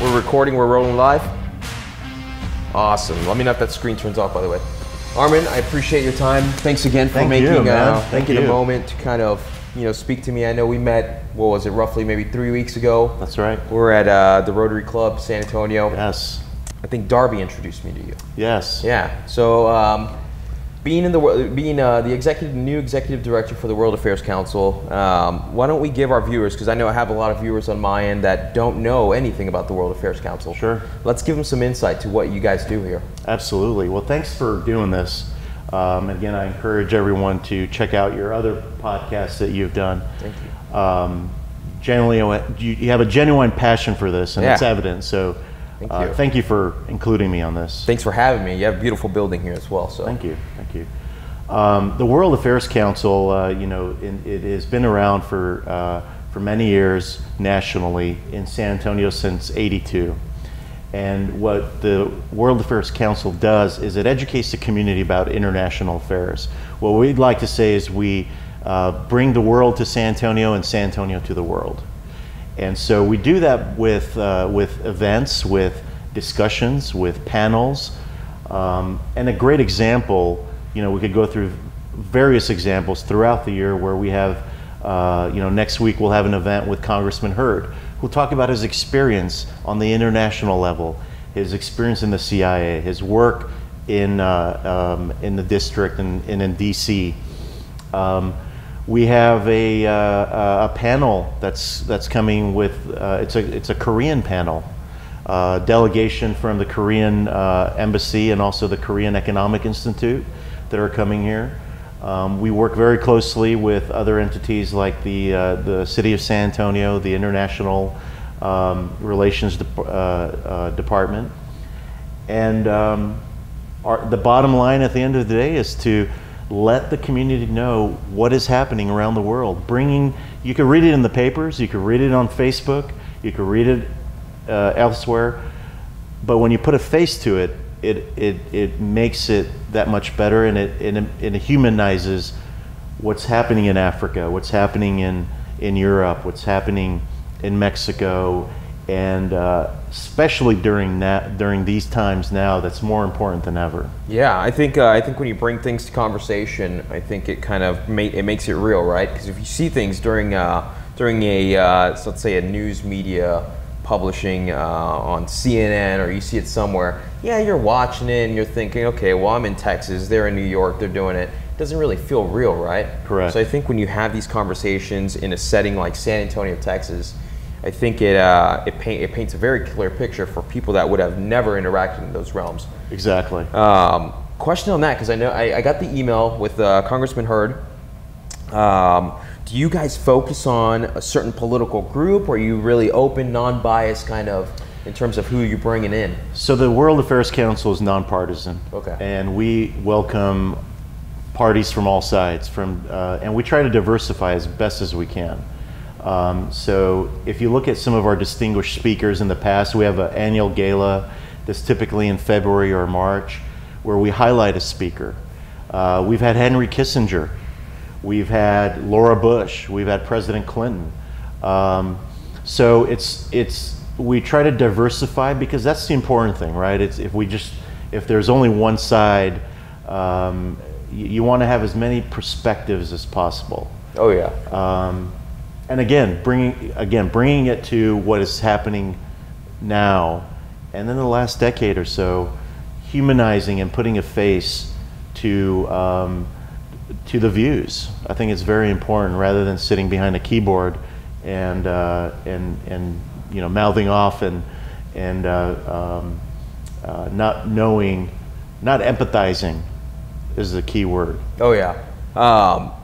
We're recording, we're rolling live. Awesome. Let me know if that screen turns off, by the way. Armen, I appreciate your time. Thanks again for making a moment to kind of, speak to me. I know we met, what was it, roughly maybe 3 weeks ago. That's right. We're at the Rotary Club, San Antonio. Yes. I think Darby introduced me to you. Yes. Yeah. So, being the new executive director for the World Affairs Council, why don't we give our viewers, because I know I have a lot of viewers on my end that don't know anything about the World Affairs Council. Sure. Let's give them some insight to what you guys do here. Absolutely. Well, thanks for doing this. Again, I encourage everyone to check out your other podcasts that you've done. Thank you. Generally, you have a genuine passion for this, and it's evident. So, thank you for including me on this. Thanks for having me. You have a beautiful building here as well. So thank you. The World Affairs Council, it has been around for many years nationally in San Antonio since '82. And what the World Affairs Council does is it educates the community about international affairs. What we'd like to say is we bring the world to San Antonio and San Antonio to the world. And so we do that with events, with discussions, with panels. And a great example, we could go through various examples throughout the year where we have, next week we'll have an event with Congressman Hurd. We'll talk about his experience on the international level, his experience in the CIA, his work in the district and in DC. We have a panel that's coming with it's a Korean panel, delegation from the Korean embassy and also the Korean Economic Institute that are coming here. We work very closely with other entities like the City of San Antonio, the International Relations Department. And the bottom line at the end of the day is to let the community know what is happening around the world. You can read it in the papers, you can read it on Facebook, you can read it elsewhere, but when you put a face to it, it makes it that much better, and it humanizes what's happening in Africa, what's happening in Europe, what's happening in Mexico, and especially during these times now, that's more important than ever. Yeah, I think when you bring things to conversation, I think it kind of makes it real, right? Because if you see things during a let's say a news media publishing on CNN, or you see it somewhere, yeah, you're watching it and you're thinking, okay, well, I'm in Texas, they're in New York, they're doing it. It doesn't really feel real, right? Correct. So I think when you have these conversations in a setting like San Antonio, Texas, I think it paints a very clear picture for people that would have never interacted in those realms. Exactly. Question on that, because I know I got the email with Congressman Hurd. Do you guys focus on a certain political group, or are you really open, non-biased kind of in terms of who you're bringing in? So the World Affairs Council is nonpartisan. Okay. And we welcome parties from all sides, and we try to diversify as best as we can. So if you look at some of our distinguished speakers in the past, we have an annual gala that's typically in February or March, where we highlight a speaker. We've had Henry Kissinger. We've had Laura Bush. We've had President Clinton. So we try to diversify, because that's the important thing, right? If there's only one side, you want to have as many perspectives as possible. Oh yeah. And again, bringing it to what is happening now, and then the last decade or so, humanizing and putting a face to the views. I think it's very important, rather than sitting behind a keyboard and mouthing off and not knowing, not empathizing is the key word. Oh yeah.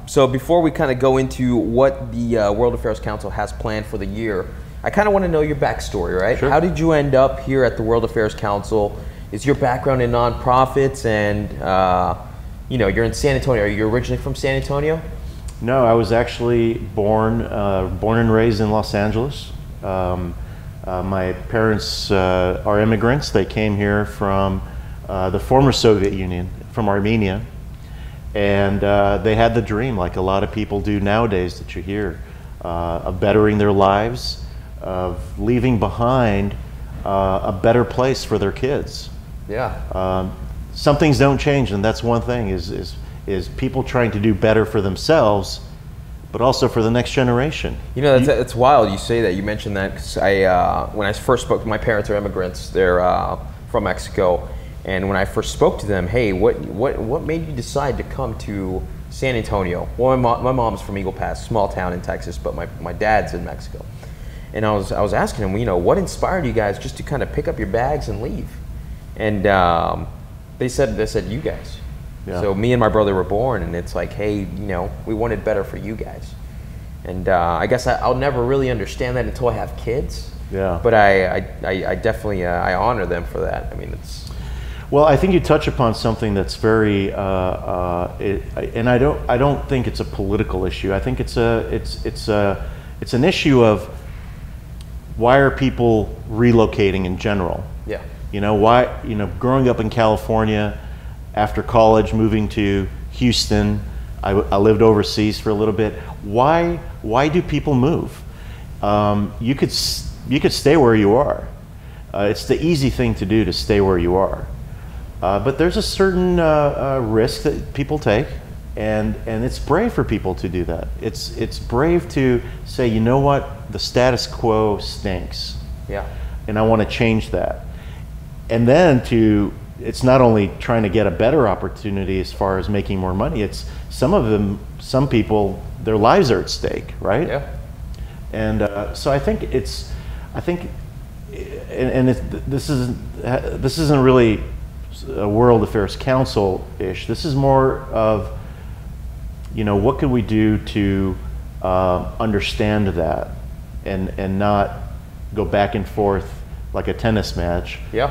So before we kind of go into what the World Affairs Council has planned for the year, I kind of want to know your backstory, right? Sure. How did you end up here at the World Affairs Council? Is your background in nonprofits, and you're in San Antonio? Are you originally from San Antonio? No, I was actually born and raised in Los Angeles. My parents are immigrants. They came here from the former Soviet Union, from Armenia. And they had the dream, like a lot of people do nowadays that you hear, of bettering their lives, of leaving behind a better place for their kids. Yeah. Some things don't change, and that's one thing, is people trying to do better for themselves, but also for the next generation. You know, that's wild you say that. You mentioned that, 'cause when I first spoke, my parents are immigrants. They're from Mexico. And when I first spoke to them, hey, what made you decide to come to San Antonio? Well, my mom's from Eagle Pass, small town in Texas, but my dad's in Mexico. And I was asking them, you know, what inspired you guys just to kind of pick up your bags and leave? And they said you guys. Yeah. So me and my brother were born, and it's like, hey, you know, we wanted better for you guys. And I guess I'll never really understand that until I have kids. Yeah. But I definitely I honor them for that. I mean, it's. Well, I think you touch upon something that's very, and I don't think it's a political issue. I think it's an issue of why are people relocating in general? Yeah. You know, why, you know, growing up in California, after college, moving to Houston, I lived overseas for a little bit. Why do people move? You could stay where you are. It's the easy thing to do, to stay where you are. But there's a certain risk that people take, and it's brave for people to do that. It's brave to say, you know what, the status quo stinks. Yeah. And I want to change that. And then it's not only trying to get a better opportunity as far as making more money, it's some people, their lives are at stake, right? Yeah. And so I think this isn't really a World Affairs Council-ish. This is more of, you know, what could we do to understand that and not go back and forth like a tennis match. Yeah.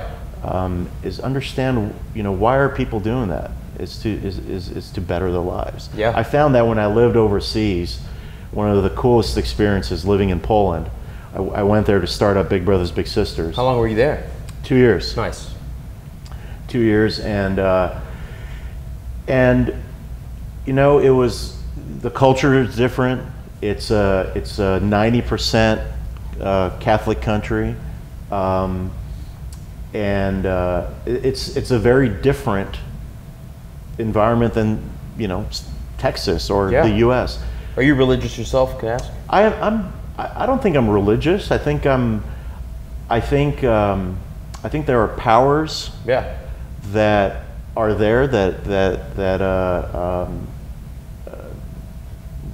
Is understand, you know, why are people doing that? Is to better their lives. Yeah. I found that when I lived overseas, one of the coolest experiences living in Poland. I went there to start up Big Brothers Big Sisters. How long were you there? 2 years. Nice. 2 years, and you know, it was, the culture is different. It's a 90% Catholic country, and it's a very different environment than, you know, Texas or the U.S. Are you religious yourself, can I ask? I don't think I'm religious. I think there are powers that are there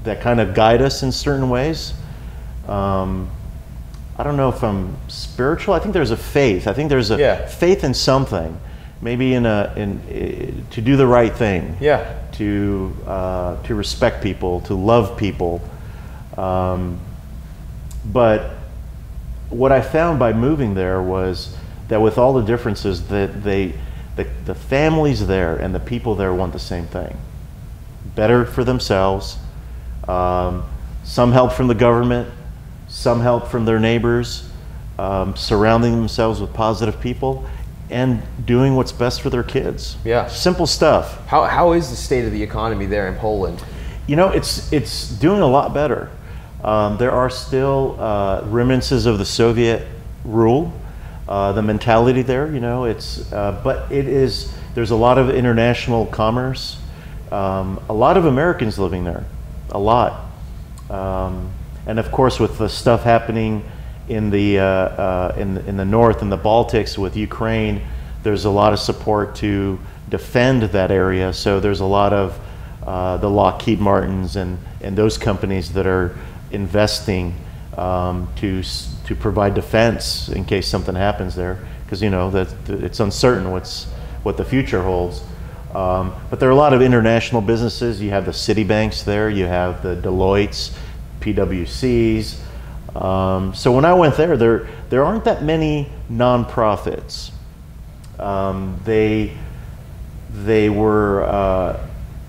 that kind of guide us in certain ways. I don't know if I'm spiritual. I think there's a faith. I think there's a faith in something, maybe to do the right thing. Yeah. To respect people, to love people. But what I found by moving there was that with all the differences, that the families there and the people there want the same thing: better for themselves. Some help from the government, some help from their neighbors, surrounding themselves with positive people, and doing what's best for their kids. Yeah. Simple stuff. How is the state of the economy there in Poland? You know, it's doing a lot better. There are still remnants of the Soviet rule, the mentality there, you know, but there's a lot of international commerce, a lot of Americans living there, a lot. And of course, with the stuff happening in the north, in the Baltics with Ukraine, there's a lot of support to defend that area. So there's a lot of the Lockheed Martins and those companies that are investing to provide defense in case something happens there, because you know that it's uncertain what the future holds. But there are a lot of international businesses. You have the Citibanks there, you have the Deloittes, PwCs. So when I went there aren't that many nonprofits. They were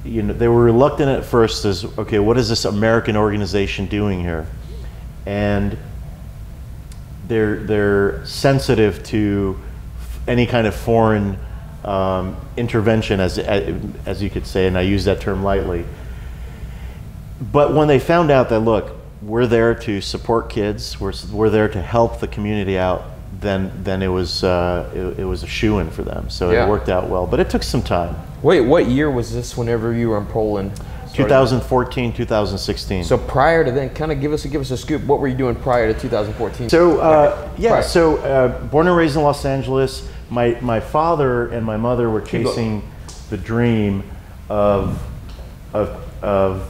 they were reluctant at first as, okay, what is this American organization doing here? And they're sensitive to any kind of foreign intervention, as you could say, and I use that term lightly. But when they found out that, look, we're there to support kids, we're there to help the community out, then it was a shoo-in for them. So it worked out well, but it took some time. Wait, what year was this? Whenever you were in Poland? 2014, 2016. So prior to then, kind of give us a scoop. What were you doing prior to 2014? So born and raised in Los Angeles. My father and my mother were chasing the dream of the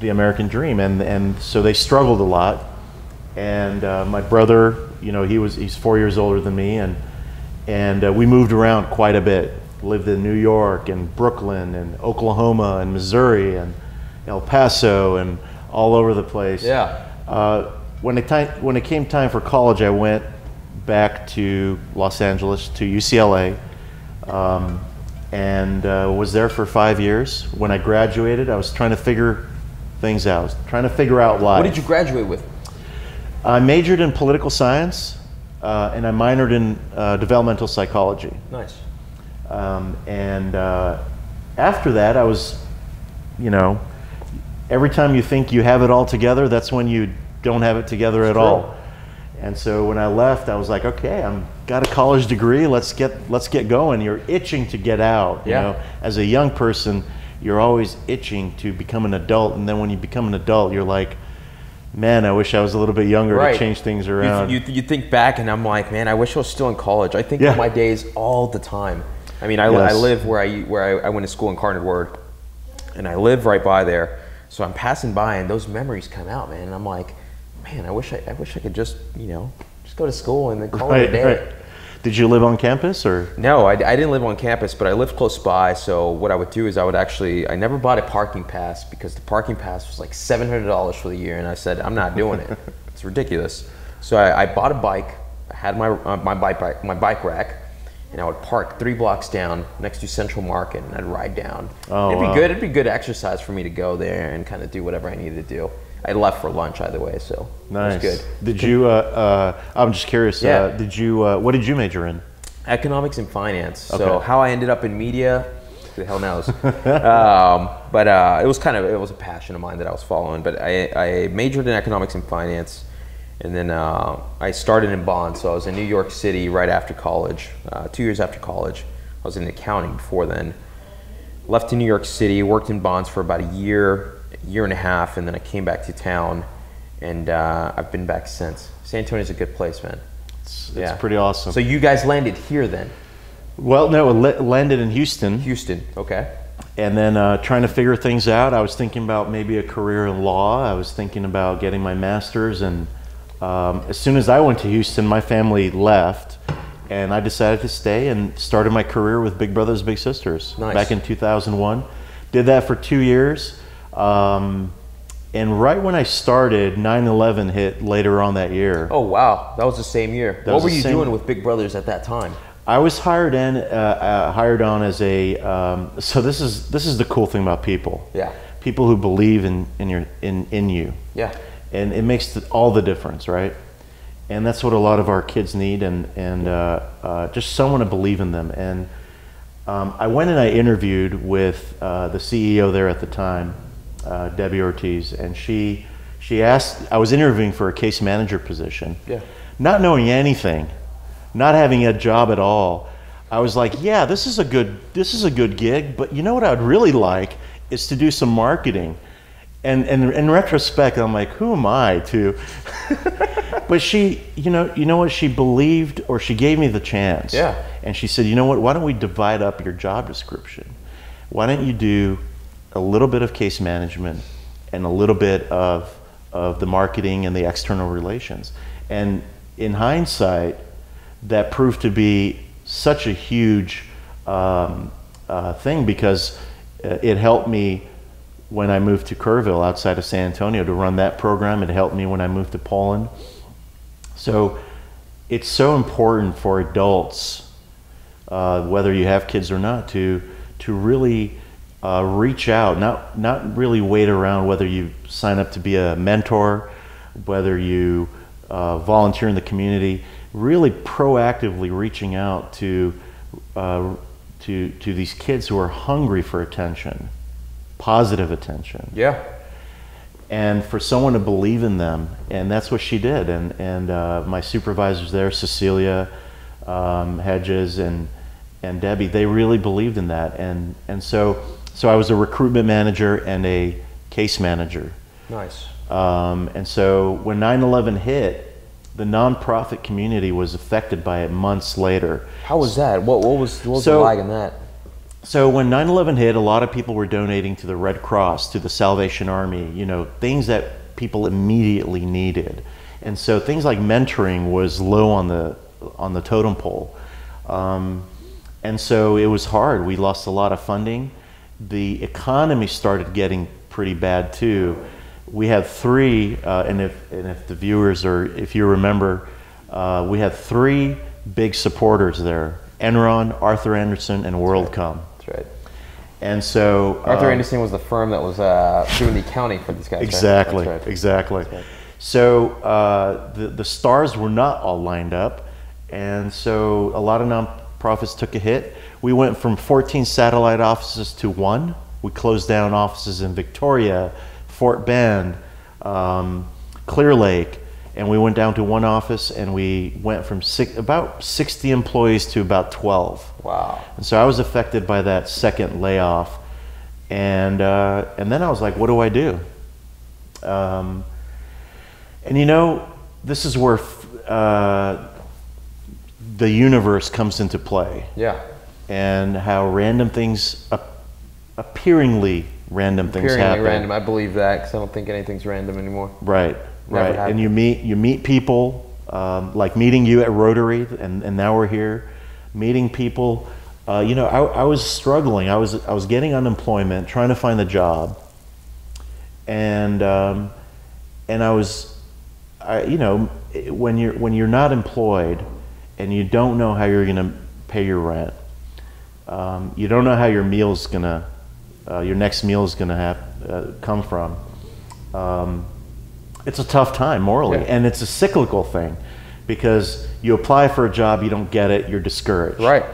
American dream, and so they struggled a lot. And my brother, he's 4 years older than me, and we moved around quite a bit. Lived in New York and Brooklyn and Oklahoma and Missouri and El Paso and all over the place. Yeah. When it came time for college, I went back to Los Angeles, to UCLA, and was there for 5 years. When I graduated, I was trying to figure things out. I was trying to figure out life. What did you graduate with? I majored in political science, and I minored in developmental psychology. Nice. After that, I was, every time you think you have it all together, that's when you don't have it together at all. And so when I left, I was like, okay, got a college degree. Let's get going. You're itching to get out. You know, as a young person, you're always itching to become an adult. And then when you become an adult, you're like, man, I wish I was a little bit younger to change things around. You think back, and I'm like, man, I wish I was still in college. I think of my days all the time. I mean, I live where I went to school in Carnegie Word, and I live right by there. So I'm passing by, and those memories come out, man. And I'm like, man, I wish I could just just go to school and then call it a day. Right. Did you live on campus or? No, I didn't live on campus, but I lived close by. So what I would do is I never bought a parking pass because the parking pass was like $700 for the year, and I said I'm not doing it. It's ridiculous. So I bought a bike. I had my bike rack. And I would park 3 blocks down next to Central Market, and I'd ride down. Oh, it'd be good. It'd be good exercise for me to go there and kind of do whatever I needed to do. I left for lunch either way, so nice. It was good. Did you? I'm just curious. Did you? What did you major in? Economics and finance. Okay. So how I ended up in media, who the hell knows? But it was a passion of mine that I was following. But I majored in economics and finance. And then I started in bonds, so I was in New York City right after college, 2 years after college. I was in accounting before then. Left to New York City, worked in bonds for about a year and a half, and then I came back to town, and I've been back since. San Antonio's a good place, man. It's pretty awesome. So you guys landed here then? Well, no, landed in Houston. Houston, okay. And then trying to figure things out. I was thinking about maybe a career in law. I was thinking about getting my master's, and as soon as I went to Houston, my family left, and I decided to stay and started my career with Big Brothers Big Sisters back in 2001. Did that for 2 years, and right when I started, 9/11 hit later on that year. Oh wow, that was the same year. What were you doing with Big Brothers at that time? I was hired on as a. So this is the cool thing about people. Yeah. People who believe in you. Yeah. And it makes all the difference, right? And that's what a lot of our kids need, and just someone to believe in them. And I went and I interviewed with the CEO there at the time, Debbie Ortiz, and she asked. I was interviewing for a case manager position, not knowing anything, not having a job at all. I was like, yeah, this is a good gig, but you know what I'd really like is to do some marketing. And in retrospect, I'm like, who am I to? But she, you know what? She believed, or she gave me the chance. Yeah. And she said, you know what? Why don't we divide up your job description? Why don't you do a little bit of case management and a little bit of the marketing and the external relations? And in hindsight, that proved to be such a huge thing, because it helped me when I moved to Kerrville outside of San Antonio to run that program. It helped me when I moved to Poland. So it's so important for adults, whether you have kids or not, to really reach out, not really wait around, whether you sign up to be a mentor, whether you volunteer in the community, really proactively reaching out to these kids who are hungry for attention. Positive attention. Yeah. and for someone to believe in them, and that's what she did. And my supervisors there, Cecilia, Hedges, and Debbie, they really believed in that. And so I was a recruitment manager and a case manager. Nice. And so when 9/11 hit, the nonprofit community was affected by it months later. How was that? What was the lag in that? So when 9/11 hit, a lot of people were donating to the Red Cross, to the Salvation Army, you know, things that people immediately needed. And so things like mentoring was low on the totem pole. And so it was hard. We lost a lot of funding. The economy started getting pretty bad too. We had three, and if the viewers, or if you remember, we had three big supporters there: Enron, Arthur Andersen, and WorldCom. That's right. And so Arthur Andersen was the firm that was doing the accounting for these guys. Exactly, right? That's right. exactly. That's right. So the stars were not all lined up, and so a lot of nonprofits took a hit. We went from 14 satellite offices to 1. We closed down offices in Victoria, Fort Bend, Clear Lake, and we went down to 1 office, and we went from about 60 employees to about 12. Wow. And so I was affected by that second layoff, and then I was like, what do I do? And you know, this is where the universe comes into play. Yeah. And how random things, appearingly random things happen. Random. I believe that, because I don't think anything's random anymore. Right, right. happened. And you meet people, like meeting you at Rotary, and now we're here, meeting people. You know, I was struggling. I was getting unemployment, trying to find a job, and you know, when you're not employed, and you don't know how you're going to pay your rent, you don't know how your meal's gonna, your next meal is gonna come from. It's a tough time morally, yeah. And it's a cyclical thing, because you apply for a job, you don't get it, you're discouraged. Right.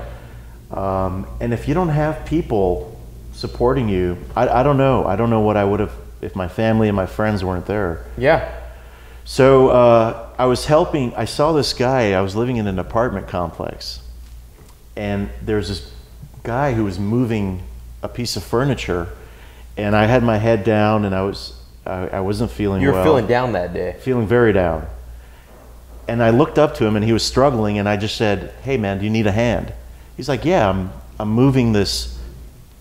And if you don't have people supporting you, I don't know. I don't know what I would have if my family and my friends weren't there. Yeah. So I saw this guy. I was living in an apartment complex, and there's this guy who was moving a piece of furniture, and I had my head down, and I wasn't feeling well. You were feeling down that day. Feeling very down. And I looked up to him, and he was struggling, and I just said, "Hey man, do you need a hand?" He's like, "Yeah, I'm moving this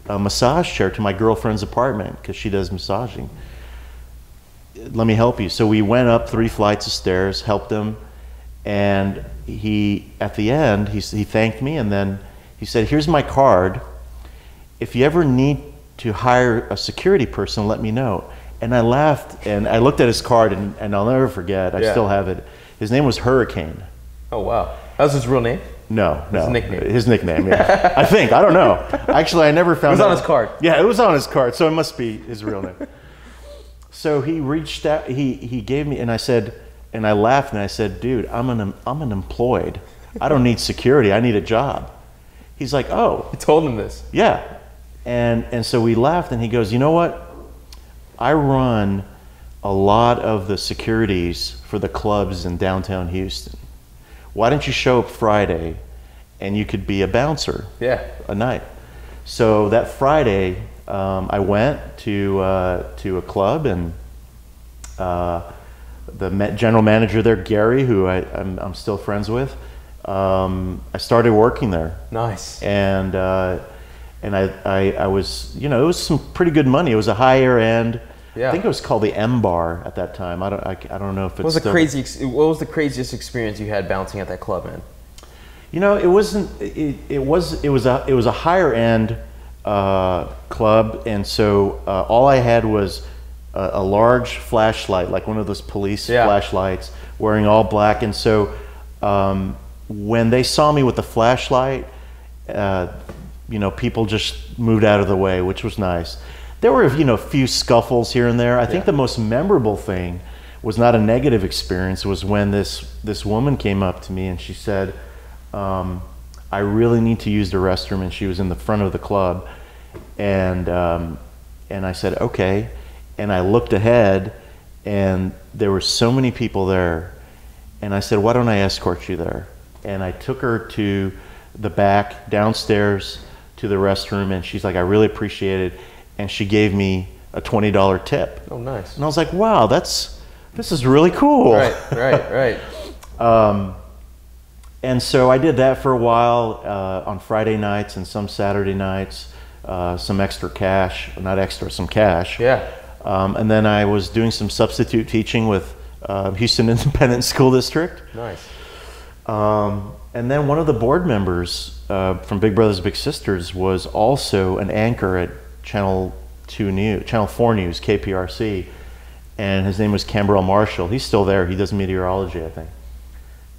massage chair to my girlfriend's apartment because she does massaging. Let me help you." So we went up 3 flights of stairs, helped him, and at the end he thanked me, and then he said, "Here's my card. If you ever need to hire a security person, let me know." And I laughed, and I looked at his card, and I'll never forget. I still have it. His name was Hurricane. Oh wow, that was his real name? No. His nickname. His nickname, yeah. I think. I don't know. Actually, I never found out. It was on his card. Yeah, it was on his card, so it must be his real name. So he reached out, he gave me, and I said, and I laughed, and I said, "Dude, I'm unemployed. I don't need security. I need a job." He's like, "Oh." You told him this? Yeah. And so we laughed, and he goes, "You know what? I run a lot of the securities for the clubs in downtown Houston. Why don't you show up Friday, and you could be a bouncer a night?" So that Friday, I went to a club, and the general manager there, Gary, who I'm still friends with, I started working there. Nice. And I was, you know, it was some pretty good money. It was a higher end. Yeah. I think it was called the M Bar at that time. I don't know if it's. What was the craziest experience you had bouncing at that club, man? You know, it wasn't. It was a higher end club, and so all I had was a large flashlight, like one of those police flashlights, wearing all black. And so when they saw me with the flashlight, you know, people just moved out of the way, which was nice. There were, you know, a few scuffles here and there. I think the most memorable thing was not a negative experience. It was when this woman came up to me and she said, "I really need to use the restroom," and she was in the front of the club, and I said, "Okay," and I looked ahead, and there were so many people there. And I said, why don't I escort you there? And I took her to the back, downstairs to the restroom, and she's like, I really appreciate it. And she gave me a $20 tip. Oh, nice. And I was like, wow, this is really cool. Right. And so I did that for a while on Friday nights and some Saturday nights, some extra cash, not extra, some cash. Yeah. And then I was doing some substitute teaching with Houston Independent School District. Nice. And then one of the board members from Big Brothers Big Sisters was also an anchor at Channel 4 News, KPRC, and his name was Camberell Marshall. He's still there. He does meteorology, I think.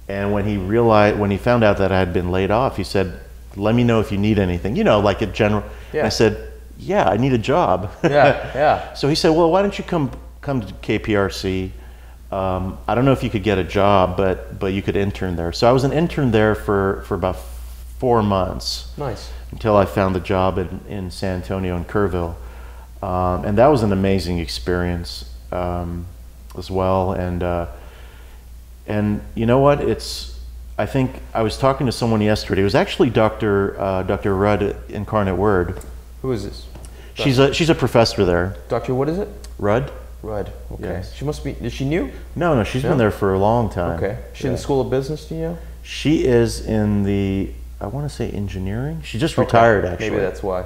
And when he found out that I had been laid off, he said, let me know if you need anything, like a general. Yeah. And I said, yeah, I need a job. Yeah. So he said, well, why don't you come to KPRC? I don't know if you could get a job, but you could intern there. So I was an intern there for about 4 months. Nice. Until I found a job in San Antonio and Kerrville. And that was an amazing experience as well. And you know what? I think I was talking to someone yesterday. It was actually Dr. Rudd, Incarnate Word. Who is this? She's a professor there. Dr. What is it? Rudd. Okay. Yes. She must be. Is she new? No. She's been there for a long time. Okay. Is she in the School of Business? Do you know? She is in the, I want to say engineering. She just retired actually. Maybe that's why.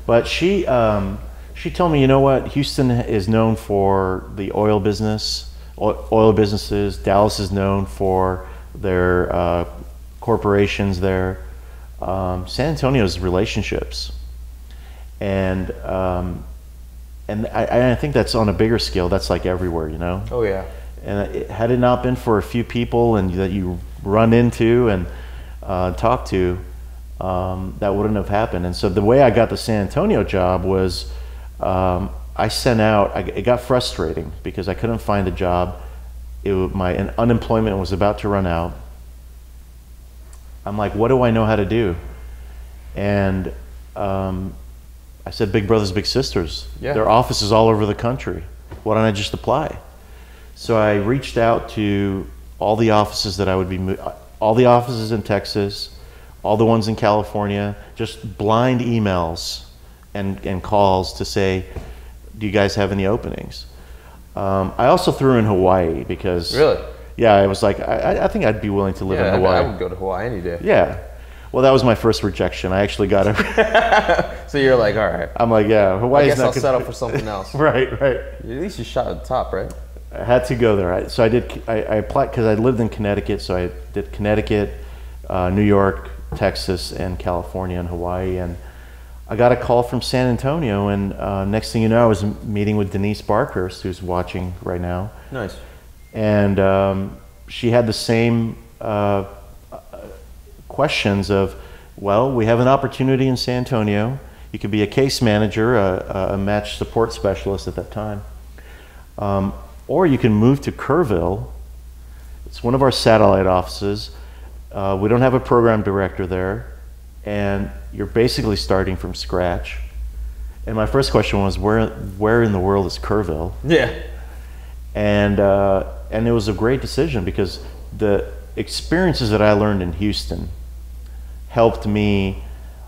But she told me, you know what? Houston is known for the oil businesses. Dallas is known for their corporations there. San Antonio's relationships, and I think that's on a bigger scale. That's like everywhere, Oh yeah. And had it not been for a few people and that you run into and talk to, that wouldn't have happened. And so the way I got the San Antonio job was I sent out. It got frustrating because I couldn't find a job. My unemployment was about to run out. I'm like, what do I know how to do? And I said, Big Brothers Big Sisters. Yeah. Their offices all over the country. Why don't I just apply? So I reached out to all the offices that I would be, all the offices in Texas, all the ones in California, just blind emails and calls to say, do you guys have any openings? I also threw in Hawaii because... Really? Yeah, I was like, I think I'd be willing to live in Hawaii. I would go to Hawaii any day. Yeah. Well, that was my first rejection. I actually got it. So you're like, all right. I'm like, yeah, Hawaii's not I guess I'll settle for something else. Right. At least you shot at the top, right? I had to go there. So I applied because I lived in Connecticut. So I did Connecticut, New York, Texas, and California and Hawaii. And I got a call from San Antonio. And next thing you know, I was meeting with Denise Barkhurst, who's watching right now. Nice. And she had the same questions of, well, we have an opportunity in San Antonio. You could be a case manager, a match support specialist at that time. Or you can move to Kerrville. It's one of our satellite offices. We don't have a program director there. And you're basically starting from scratch. And my first question was, where in the world is Kerrville? Yeah. And it was a great decision because the experiences that I learned in Houston helped me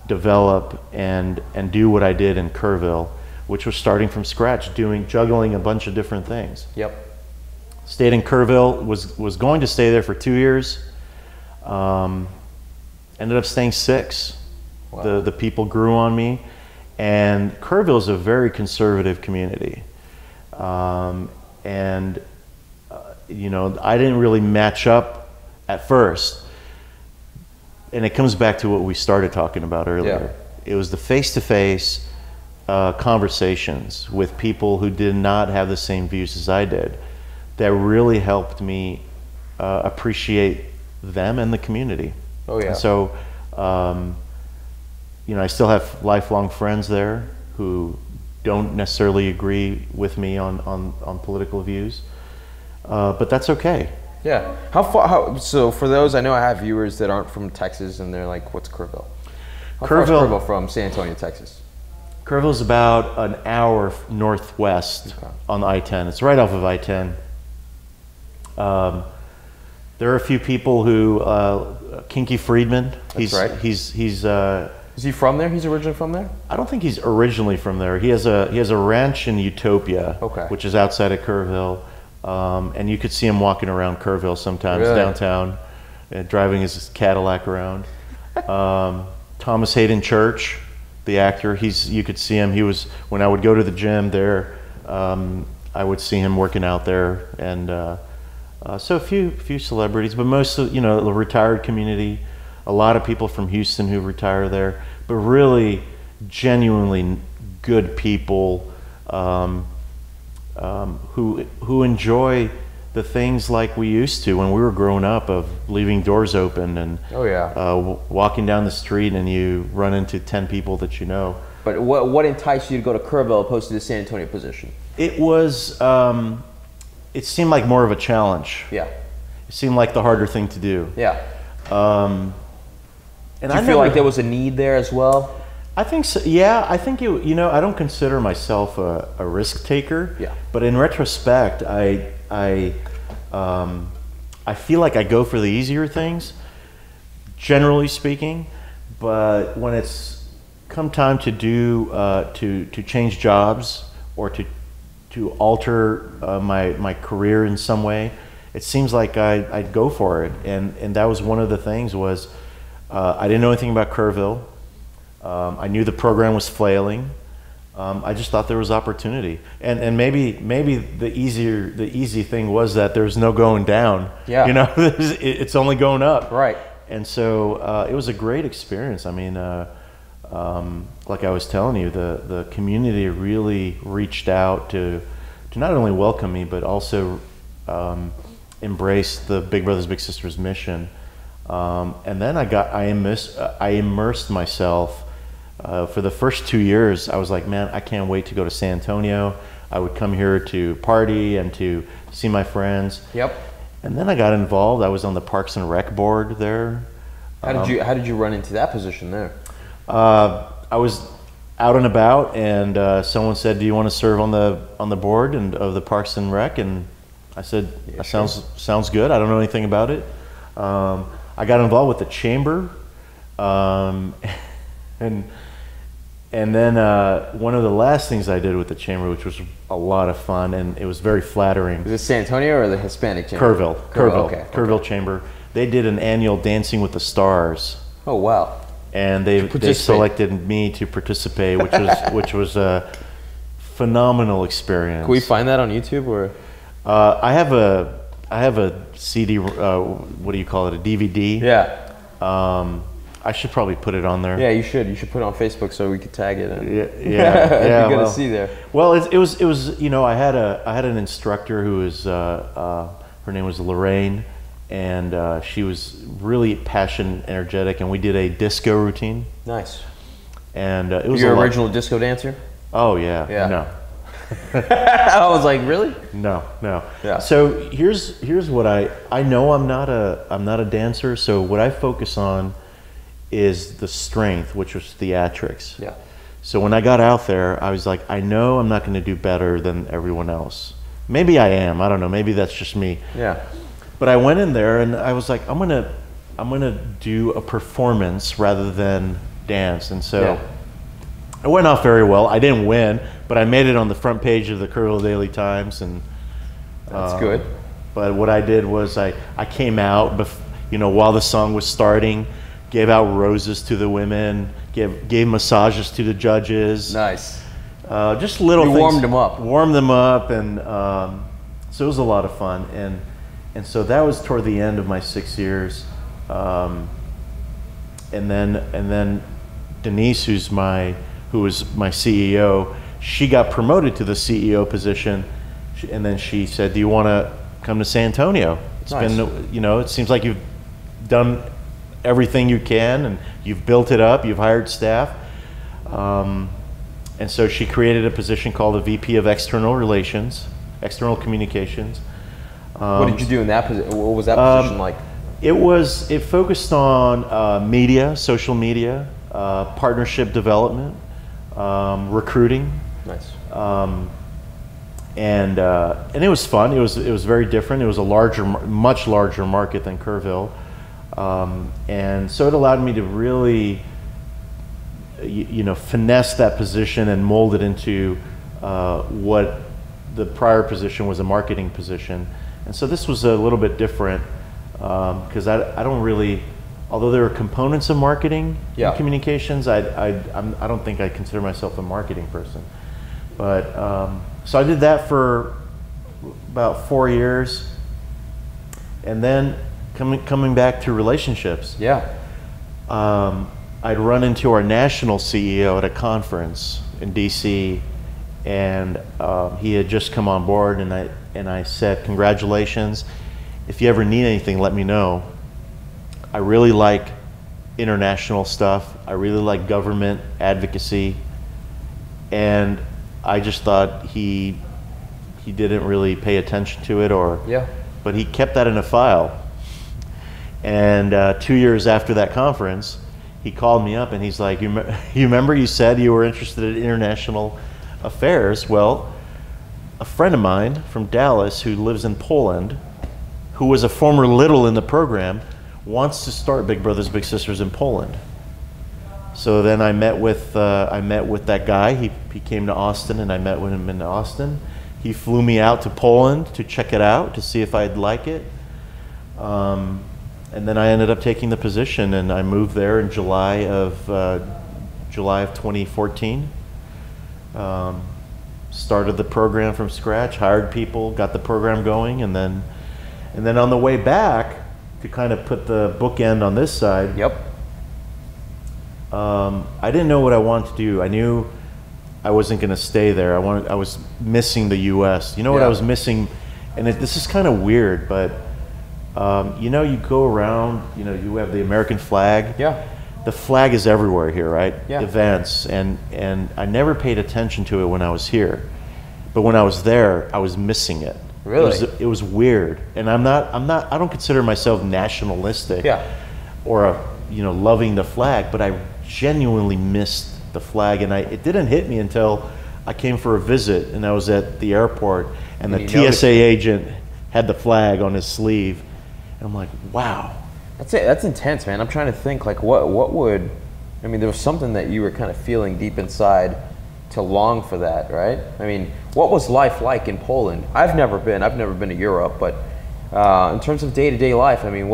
develop and do what I did in Kerrville, which was starting from scratch, juggling a bunch of different things. Yep. Stayed in Kerrville, was going to stay there for 2 years. Ended up staying 6. Wow. The people grew on me, and Kerrville is a very conservative community. I didn't really match up at first. And it comes back to what we started talking about earlier. Yeah. It was the face-to-face conversations with people who did not have the same views as I did that really helped me appreciate them and the community. Oh yeah. And so, I still have lifelong friends there who don't necessarily agree with me on political views, but that's okay. Yeah. So for those, I know I have viewers that aren't from Texas, and they're like, "What's Kerrville?" How far is Kerrville from San Antonio, Texas? Kerrville's about an hour northwest on I-10. It's right off of I-10. There are a few people who, Kinky Friedman. That's right. He's Is he from there? He's originally from there? I don't think he's originally from there. He has a ranch in Utopia, Okay. which is outside of Kerrville, and you could see him walking around Kerrville sometimes downtown, driving his Cadillac around. Thomas Hayden Church, the actor, you could see him. He was, when I would go to the gym there, I would see him working out there, and so a few celebrities, but most of, the retired community. A lot of people from Houston who retire there, but really genuinely good people who enjoy the things like we used to when we were growing up, of leaving doors open and walking down the street and you run into 10 people that you know. But what enticed you to go to Kerrville opposed to the San Antonio position? It was, it seemed like more of a challenge. Yeah. It seemed like the harder thing to do. Yeah. And do you feel like there was a need there as well? I think so. Yeah, I think I don't consider myself a risk taker. Yeah. But in retrospect, I feel like I go for the easier things, generally speaking. But when it's come time to do to change jobs or to alter my career in some way, it seems like I'd go for it. And that was one of the things was. I didn't know anything about Kerrville. I knew the program was flailing. I just thought there was opportunity, and maybe the easy thing was that there's no going down. Yeah. It's only going up. Right. And so it was a great experience. I mean, like I was telling you, the community really reached out to not only welcome me but also embrace the Big Brothers Big Sisters mission. And then I immersed myself for the first 2 years. I was like, man, I can't wait to go to San Antonio. I would come here to party and to see my friends. Yep. And then I got involved. I was on the Parks and Rec board there. How did you run into that position there? I was out and about, and someone said, "Do you want to serve on the board of the Parks and Rec?" And I said, Yeah, "That sure. sounds good. I don't know anything about it." I got involved with the chamber, and then one of the last things I did with the chamber, which was a lot of fun, and it was very flattering. Is it San Antonio or the Hispanic chamber? Kerrville, Okay. Kerrville Chamber. They did an annual Dancing with the Stars, Oh wow. and they selected me to participate, which was a phenomenal experience. Can we find that on YouTube or? I have a CD. What do you call it? A DVD. Yeah. I should probably put it on there. Yeah, you should. You should put it on Facebook so we could tag it. Yeah. You're gonna see there. Well, it was. I had an instructor who was. Her name was Lorraine, and she was really passionate, energetic, and we did a disco routine. Nice. And it was Your original disco dancer? Oh yeah. Yeah. No. I was like, really? No. Yeah. So here's what I know. I'm not a dancer. So what I focus on is the strength, which was theatrics. Yeah. So when I got out there, I was like, I know I'm not going to do better than everyone else. Maybe I am. I don't know. Maybe that's just me. Yeah. But I went in there and I was like, I'm gonna do a performance rather than dance. And so it went off very well. I didn't win, but I made it on the front page of the Kerrville Daily Times, and That's good. But what I did was I came out, while the song was starting, gave out roses to the women, gave massages to the judges. Nice. Just little things. Warmed them up. Warmed them up, and so it was a lot of fun. And so that was toward the end of my 6 years. And then Denise, who was my CEO, she got promoted to the CEO position, and then she said, "Do you want to come to San Antonio? It's Nice. been, it seems like you've done everything you can, and you've built it up. You've hired staff." And so she created a position called the VP of External Communications. What did you do in that position? What was that position like? It focused on media, social media, partnership development, recruiting. Nice. And it was fun. It was very different. It was a much larger market than Kerrville, and so it allowed me to really, finesse that position and mold it into what the prior position was, a marketing position. And so this was a little bit different because I don't really, although there are components of marketing and communications, I don't think I consider myself a marketing person. But so I did that for about 4 years, and then coming back to relationships. Yeah. I'd run into our national CEO at a conference in DC, and he had just come on board, and I said, "Congratulations! If you ever need anything, let me know. I really like international stuff. I really like government advocacy," and I just thought he didn't really pay attention to it, but he kept that in a file. And 2 years after that conference, he called me up and he's like, you remember you said you were interested in international affairs? Well, a friend of mine from Dallas who lives in Poland, who was a former Little in the program, wants to start Big Brothers Big Sisters in Poland. So then I met with that guy. He came to Austin, and I met with him in Austin. He flew me out to Poland to check it out, to see if I'd like it. And then I ended up taking the position, and I moved there in July of 2014. Started the program from scratch, hired people, got the program going, and then on the way back, to kind of put the bookend on this side. Yep. I didn't know what I wanted to do. I knew I wasn't going to stay there. I was missing the U.S. You know what I was missing, and this is kind of weird, but you go around. You have the American flag. Yeah. The flag is everywhere here, right? Yeah. Events, and I never paid attention to it when I was here, but when I was there, I was missing it. Really? It was weird, and I don't consider myself nationalistic. Yeah. Or loving the flag, but I genuinely missed the flag, and it didn't hit me until I came for a visit, and I was at the airport, and the TSA agent had the flag on his sleeve, and I'm like, wow. That's intense, man. I'm trying to think, like, what would, I mean, there was something that you were kind of feeling deep inside to long for that, right? I mean, what was life like in Poland? I've never been to Europe, but in terms of day-to-day life, I mean,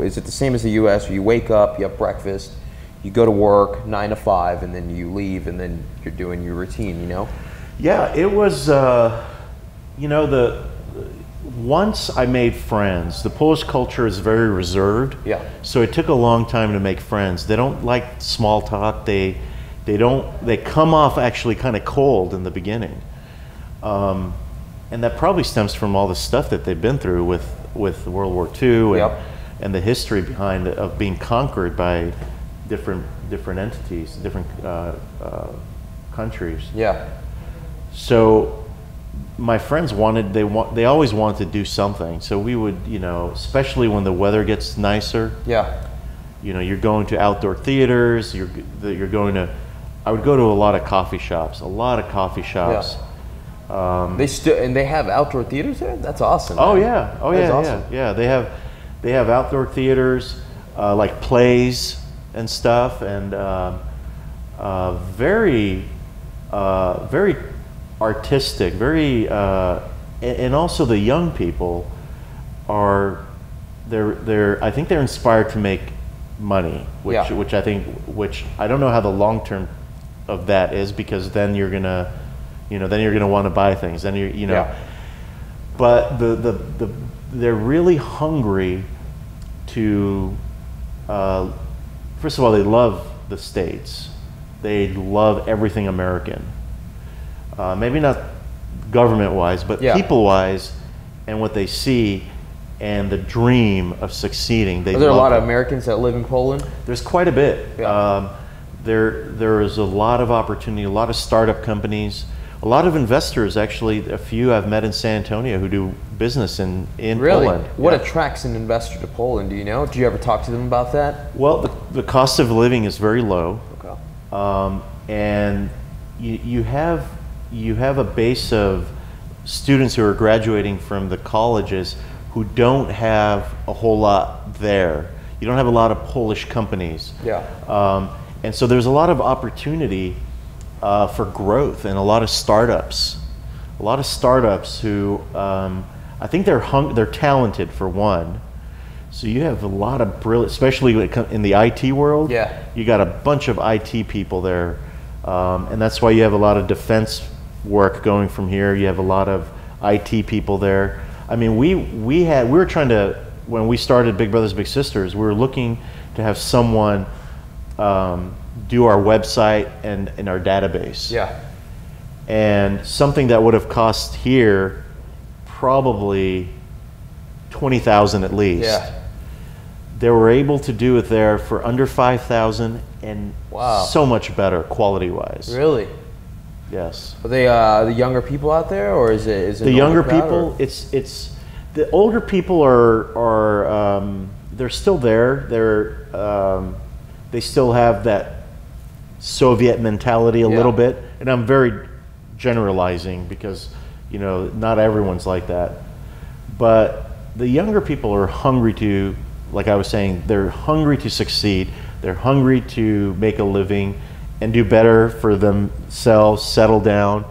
is it the same as the U.S. where you wake up, you have breakfast, you go to work 9 to 5, and then you leave, and then you're doing your routine, Yeah, it was, once I made friends. The Polish culture is very reserved. Yeah. So it took a long time to make friends. They don't like small talk. They come off actually kind of cold in the beginning. And that probably stems from all the stuff that they've been through with World War II and the history behind of being conquered by different entities, different countries. Yeah. So my friends they always wanted to do something. So we would, especially when the weather gets nicer. Yeah. You're going to outdoor theaters. You're going to. I would go to a lot of coffee shops. Yeah. They have outdoor theaters there. That's awesome. Oh man. yeah. Oh That's yeah. awesome. Yeah. They have outdoor theaters, like plays and stuff, and very artistic. Very and also the young people are. I think they're inspired to make money, which I don't know how the long term of that is, because then you're gonna want to buy things. Then but they're really hungry to. First of all, they love the States. They love everything American. Maybe not government-wise, but people-wise, and what they see. And the dream of succeeding. Are there a lot of Americans that live in Poland? There's quite a bit. Yeah. There is a lot of opportunity, a lot of startup companies, a lot of investors. Actually, a few I've met in San Antonio who do business in really? Poland. What attracts an investor to Poland? Do you know? Do you ever talk to them about that? Well, the cost of living is very low. Okay. and you have a base of students who are graduating from the colleges who don't have a whole lot there. You don't have a lot of Polish companies. Yeah. And so there's a lot of opportunity for growth and a lot of startups. A lot of startups who I think they're talented for one. So you have a lot of brilliant, especially in the IT world. Yeah. You got a bunch of IT people there, and that's why you have a lot of defense work going from here. You have a lot of IT people there. I mean, we were trying to, when we started Big Brothers Big Sisters, we were looking to have someone do our website and our database. Yeah. And something that would have cost here probably $20,000 at least. Yeah. They were able to do it there for under $5,000 and Wow. so much better quality-wise. Really? Yes. Are they the younger people out there, or is it The younger people? It's the older people are they're still there. They still have that Soviet mentality a little bit, and I'm very generalizing because not everyone's like that. But the younger people are hungry to, like I was saying, they're hungry to succeed. They're hungry to make a living and do better for themselves, settle down.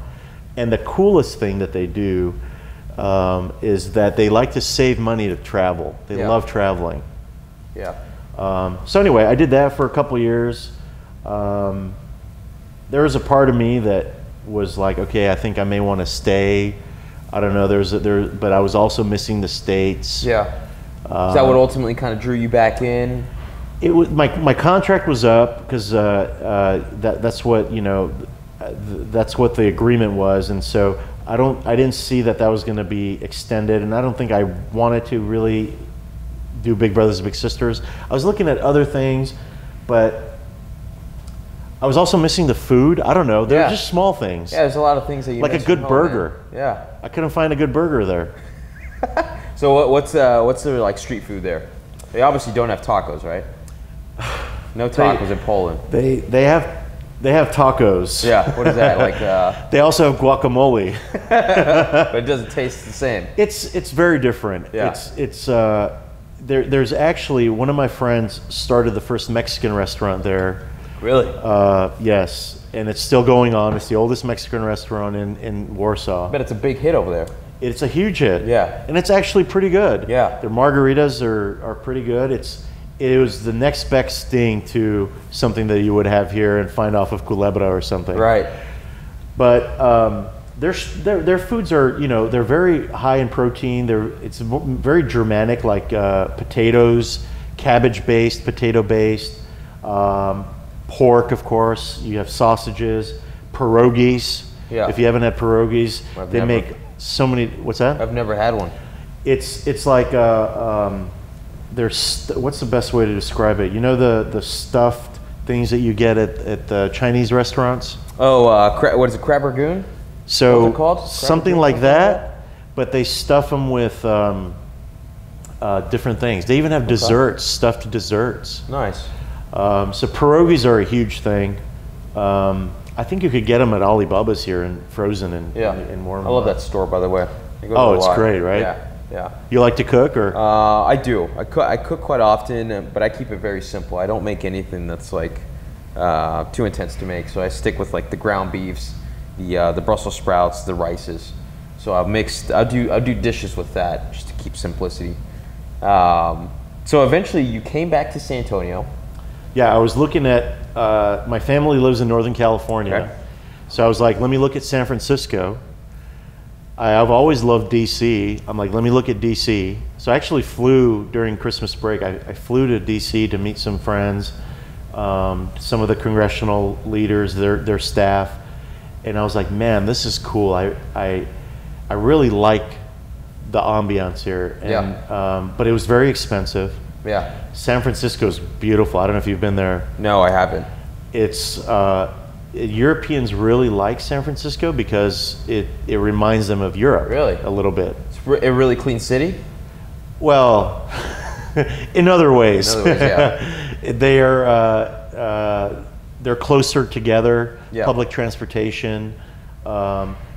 And the coolest thing that they do is that they like to save money to travel. They love traveling. Yeah. So anyway, I did that for a couple years. There was a part of me that was like, okay, I think I may want to stay. I don't know. But I was also missing the States. Yeah. Is that what ultimately kind of drew you back in? It was my contract was up because that's what that's what the agreement was, and so I didn't see that was going to be extended, and I don't think I wanted to really do Big Brothers Big Sisters. I was looking at other things, but I was also missing the food. I don't know. They're just small things. Yeah, there's a lot of things that you like a good burger. Yeah. I couldn't find a good burger there. So what's the like street food there? They obviously don't have tacos, right? No tacos in Poland. They have tacos. Yeah. What is that like? They also have guacamole. But it doesn't taste the same. It's very different. Yeah. There's actually one of my friends started the first Mexican restaurant there. Really? Yes, and it's still going on. It's the oldest Mexican restaurant in Warsaw. I bet it's a big hit over there. It's a huge hit. Yeah. And it's actually pretty good. Yeah. Their margaritas are pretty good. It was the next best thing to something that you would have here and find off of Culebra or something. Right. But their foods are, they're very high in protein. It's very Germanic, like potatoes, cabbage-based, potato-based, pork, of course. You have sausages, pierogies. Yeah. If you haven't had pierogies, they make so many. What's that? I've never had one. It's like what's the best way to describe it? The stuffed things that you get at the Chinese restaurants? Oh, what is it, crab ragoon? So what's it called? Something like that, but they stuff them with different things. They even have desserts, stuffed desserts. Nice. So pierogies are a huge thing. I think you could get them at Alibaba's here in frozen in Warm. I love that store, by the way. Oh, it's great, right? Yeah. Yeah. You like to cook, or? I do. I cook quite often, but I keep it very simple. I don't make anything that's like too intense to make. So I stick with like the ground beefs, the Brussels sprouts, the rices. So I'll do dishes with that just to keep simplicity. So eventually you came back to San Antonio. Yeah, I was looking at my family lives in Northern California, Okay. so I was like, let me look at San Francisco. I've always loved DC. I'm like, let me look at DC. So I actually flew during Christmas break. I flew to DC to meet some friends, some of the congressional leaders, their staff, and I was like, man, this is cool. I really like the ambiance here, and but it was very expensive. Yeah. San Francisco's beautiful. I don't know if you've been there. No, I haven't. It's Europeans really like San Francisco because it reminds them of Europe. Really? A little bit. It's a really clean city? Well, in other ways. In other ways, yeah. They're closer together. Yeah. public transportation.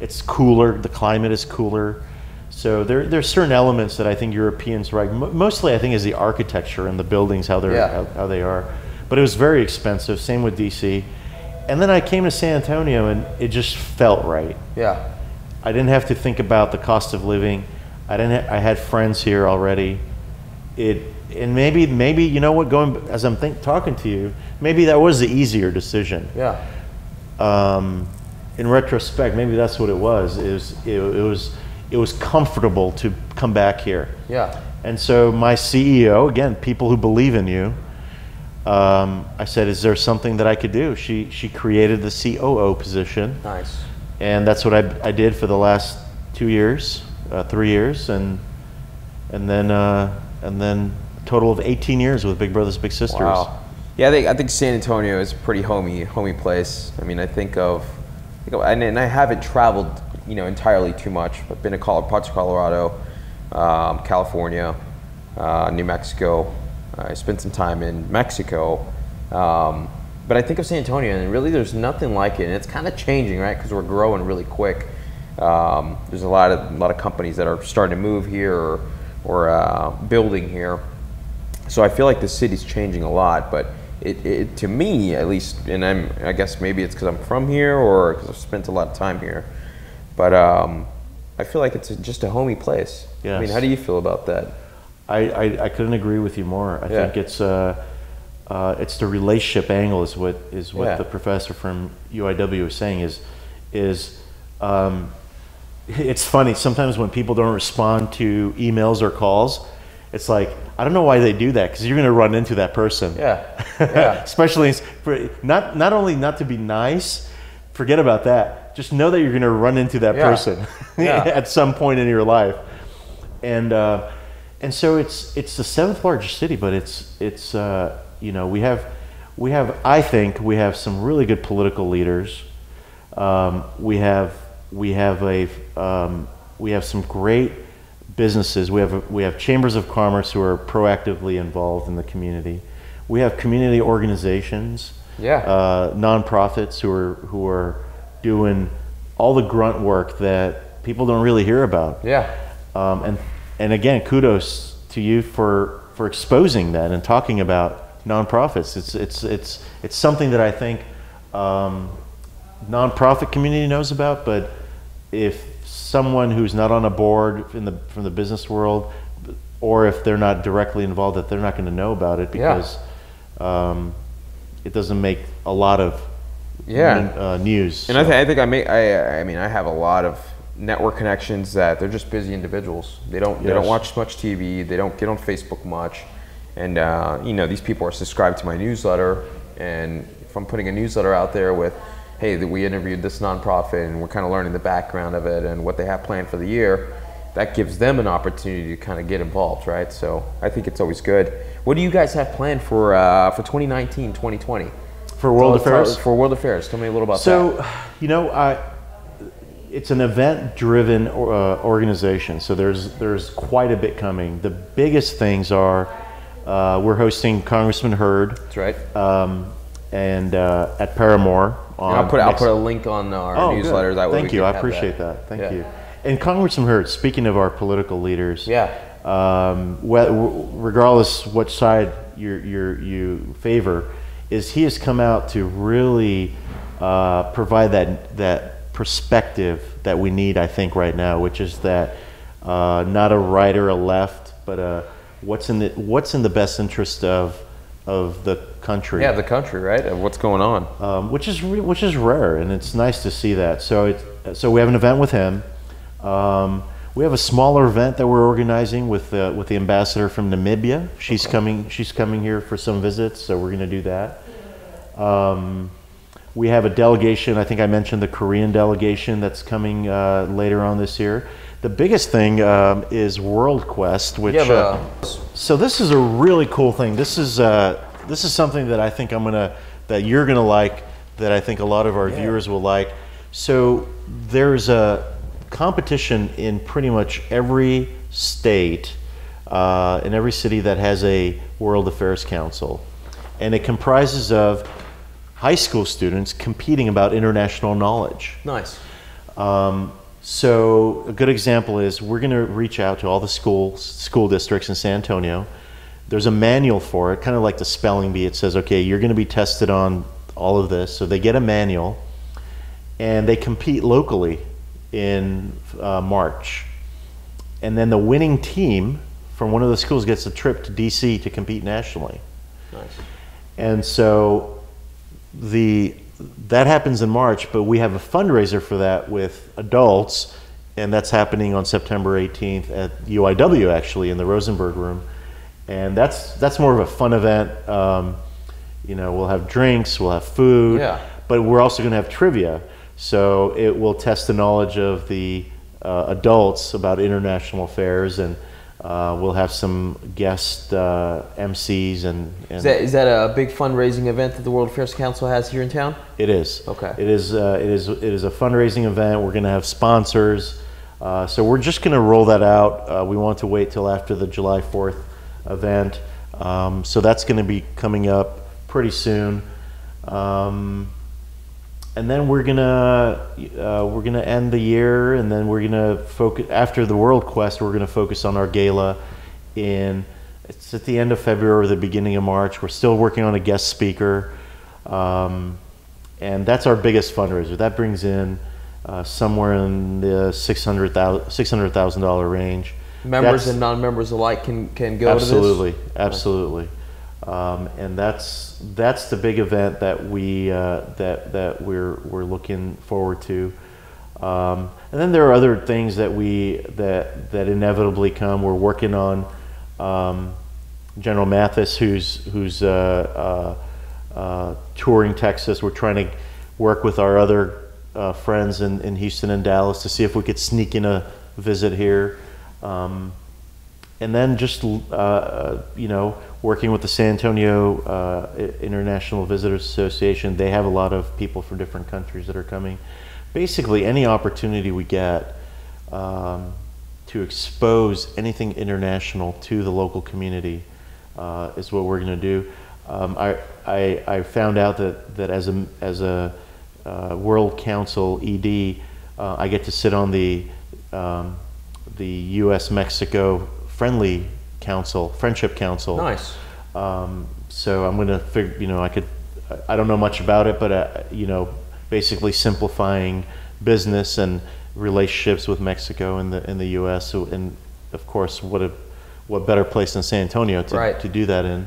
It's cooler. The climate is cooler. So there's certain elements that I think Europeans like. Mostly, I think, is the architecture and the buildings, how they are. But it was very expensive. Same with DC. And then I came to San Antonio, and it just felt right. Yeah. I didn't have to think about the cost of living. I had friends here already. And maybe you know what? As I'm talking to you, maybe that was the easier decision. Yeah. In retrospect, maybe that's what it was. It was comfortable to come back here. Yeah. And so my CEO, again, people who believe in you, I said, is there something that I could do? She created the COO position. Nice. And that's what I did for the last 2 years, 3 years, and then a total of 18 years with Big Brothers Big Sisters. Wow. Yeah, I think San Antonio is a pretty homey place. I mean, and I haven't traveled, entirely too much. I've been to parts of Colorado, California, New Mexico. I spent some time in Mexico. But I think of San Antonio, and really there's nothing like it. And it's kind of changing, right? Because we're growing really quick. There's a lot of companies that are starting to move here or building here. So I feel like the city's changing a lot, but it to me at least, and I guess maybe it's because I'm from here or because I've spent a lot of time here, but I feel like it's just a homey place. Yes. I mean, how do you feel about that? I couldn't agree with you more. I think it's the relationship angle is what the professor from UIW was saying is it's funny sometimes when people don't respond to emails or calls. It's like, I don't know why they do that, because you're going to run into that person. Yeah. Especially not only not to be nice, forget about that. Just know that you're going to run into that person at some point in your life. And so it's the 7th largest city, but I think we have some really good political leaders. We have some great businesses. We have chambers of commerce who are proactively involved in the community. We have community organizations, nonprofits who are doing all the grunt work that people don't really hear about. Yeah. And again, kudos to you for exposing that and talking about nonprofits. It's something that I think nonprofit community knows about, but if someone who's not on a board from the business world, or if they're not directly involved, that they're not going to know about it because it doesn't make a lot of news. And I think I have a lot of network connections that they're just busy individuals. They don't watch much TV. They don't get on Facebook much, and these people are subscribed to my newsletter. And if I'm putting a newsletter out there with, hey, we interviewed this nonprofit and we're kind of learning the background of it and what they have planned for the year, that gives them an opportunity to kind of get involved, right? So I think it's always good. What do you guys have planned for 2019, 2020? For World Affairs? For World Affairs. Tell me a little about that. So, it's an event-driven organization, so there's quite a bit coming. The biggest things are we're hosting Congressman Hurd. That's right. And at Paramore. I'll put a link on our newsletter. Good. That way Thank you. I appreciate that. Thank you. And Congressman Hurd, speaking of our political leaders, regardless which side you favor, he has come out to really provide that perspective that we need, I think, right now, which is that not a right or a left, but what's in the best interest of the country. Yeah, the country, right? Of what's going on. Which is rare, and it's nice to see that. So we have an event with him. We have a smaller event that we're organizing with the ambassador from Namibia. She's coming here for some visits, so we're going to do that. We have a delegation. I think I mentioned the Korean delegation that's coming later on this year. The biggest thing is World Quest, which. So this is a really cool thing. This is something that I think that you're gonna like, that I think a lot of our viewers will like. So there's a competition in pretty much every state, in every city that has a World Affairs Council, and it comprises of high school students competing about international knowledge. Nice. So a good example is we're going to reach out to all the school districts in San Antonio. There's a manual for it, kind of like the spelling bee. It says, okay, you're going to be tested on all of this. So they get a manual, and they compete locally in March. And then the winning team from one of the schools gets a trip to DC to compete nationally. Nice. And so that happens in March, but we have a fundraiser for that with adults, and that's happening on September 18th at UIW, actually, in the Rosenberg Room. And that's more of a fun event. You know, we'll have drinks, we'll have food, but we're also going to have trivia. So it will test the knowledge of the adults about international affairs, and we'll have some guest MCs. And is that a big fundraising event that the World Affairs Council has here in town? It is. Okay. It is a fundraising event. We're going to have sponsors. So we're just going to roll that out. We want to wait till after the July 4th event. So that's going to be coming up pretty soon. And then we're gonna end the year, and then we're gonna focus after the World Quest. We're gonna focus on our gala it's at the end of February or the beginning of March. We're still working on a guest speaker, and that's our biggest fundraiser. That brings in somewhere in the $600,000 range. Members and non-members alike can go to this? Absolutely. And that's the big event that we're looking forward to. And then there are other things that that inevitably come. We're working on General Mathis, who's touring Texas. We're trying to work with our other friends in Houston and Dallas to see if we could sneak in a visit here. And then just working with the San Antonio International Visitors Association. They have a lot of people from different countries that are coming. Basically, any opportunity we get to expose anything international to the local community is what we're going to do. I found out that as a World Council ED, I get to sit on the U.S.-Mexico Friendship Council. Nice. So I'm going to figure, I don't know much about it, but basically simplifying business and relationships with Mexico and the U.S. So, and of course, what better place than San Antonio to do that in?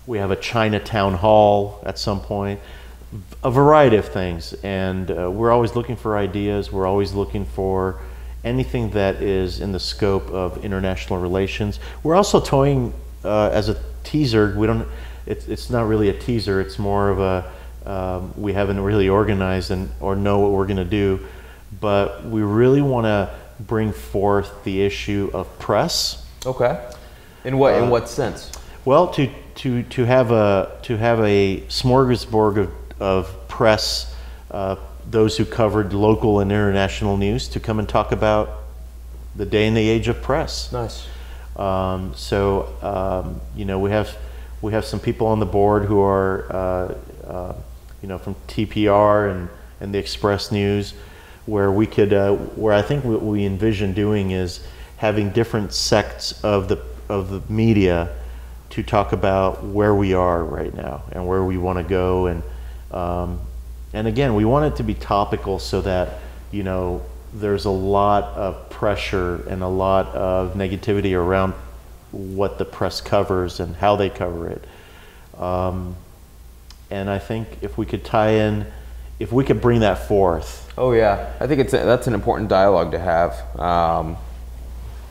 We have a Chinatown Hall at some point, a variety of things, and we're always looking for ideas. We're always looking for anything that is in the scope of international relations. We're also toying as a teaser. It's not really a teaser. It's more of a we haven't really organized or know what we're going to do, but we really want to bring forth the issue of press. Okay. In what sense? Well, to have a smorgasbord of press. Those who covered local and international news to come and talk about the day and the age of press. Nice. We have some people on the board who are from TPR and the Express News, where we could where I think what we envision doing is having different sects of the media to talk about where we are right now and where we want to go, and again, we want it to be topical so that, there's a lot of pressure and a lot of negativity around what the press covers and how they cover it. And I think if we could bring that forth. Oh yeah, I think that's an important dialogue to have.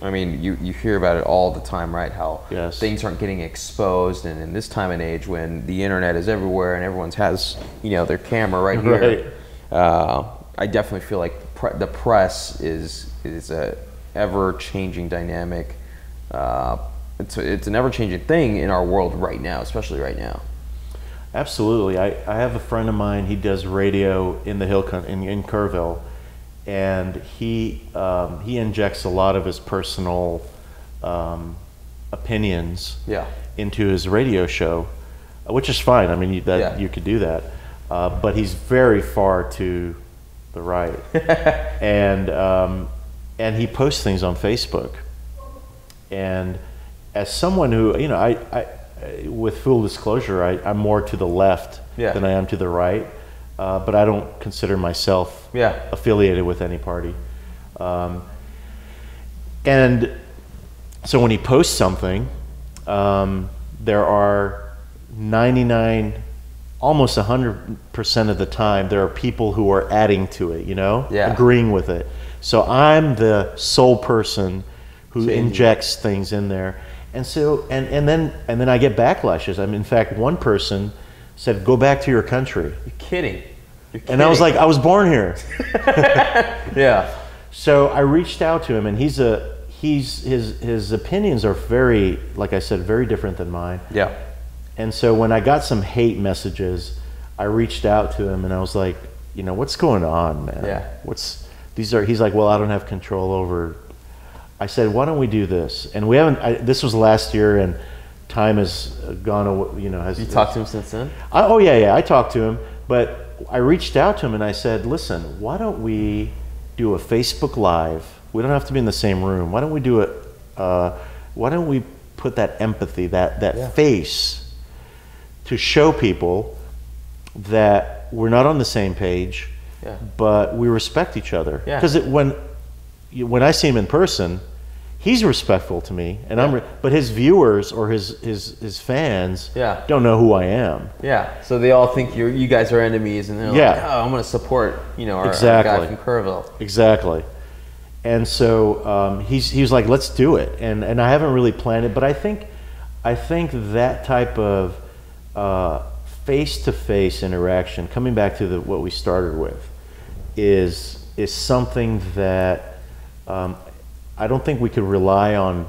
I mean, you hear about it all the time, right? How things aren't getting exposed, and in this time and age when the internet is everywhere and everyone has, their camera right here. Right. I definitely feel like the press is a ever-changing dynamic. It's an ever-changing thing in our world right now, especially right now. Absolutely. I have a friend of mine. He does radio in the Hill in Kerrville. And he injects a lot of his personal opinions into his radio show. which is fine. I mean, Yeah. you could do that, but he's very far to the right, and he posts things on Facebook. And as someone who, you know, I with full disclosure, I'm more to the left than I am to the right, but I don't consider myself affiliated with any party. And so when he posts something, there are 99, almost 100% of the time, there are people who are adding to it, you know, agreeing with it. So I'm the sole person who injects things in there. And so, and then I get backlashes. I mean, in fact, one person said, "Go back to your country." You're kidding. And I was like, I was born here. Yeah. So I reached out to him, and his opinions are very, like I said, very different than mine. Yeah. And so when I got some hate messages, I reached out to him, and I was like, you know, what's going on, man? Yeah. He's like, well, I don't have control over. I said, why don't we do this? And we haven't. This was last year, and time has gone away. You know, you talked to him since then? Oh yeah, I talked to him, but I reached out to him and I said, listen, why don't we do a Facebook Live? We don't have to be in the same room. Why don't we do it? Why don't we put that empathy, that face, to show people that we're not on the same page, but we respect each other. Because when I see him in person, he's respectful to me, and but his viewers or his fans don't know who I am. Yeah. So they all think you guys are enemies, and they're like, oh, I'm going to support our guy from Kerrville. Exactly. And so he was like, let's do it, and I haven't really planned it, but I think that type of face-to-face interaction, coming back to what we started with, is something that I don't think we could rely on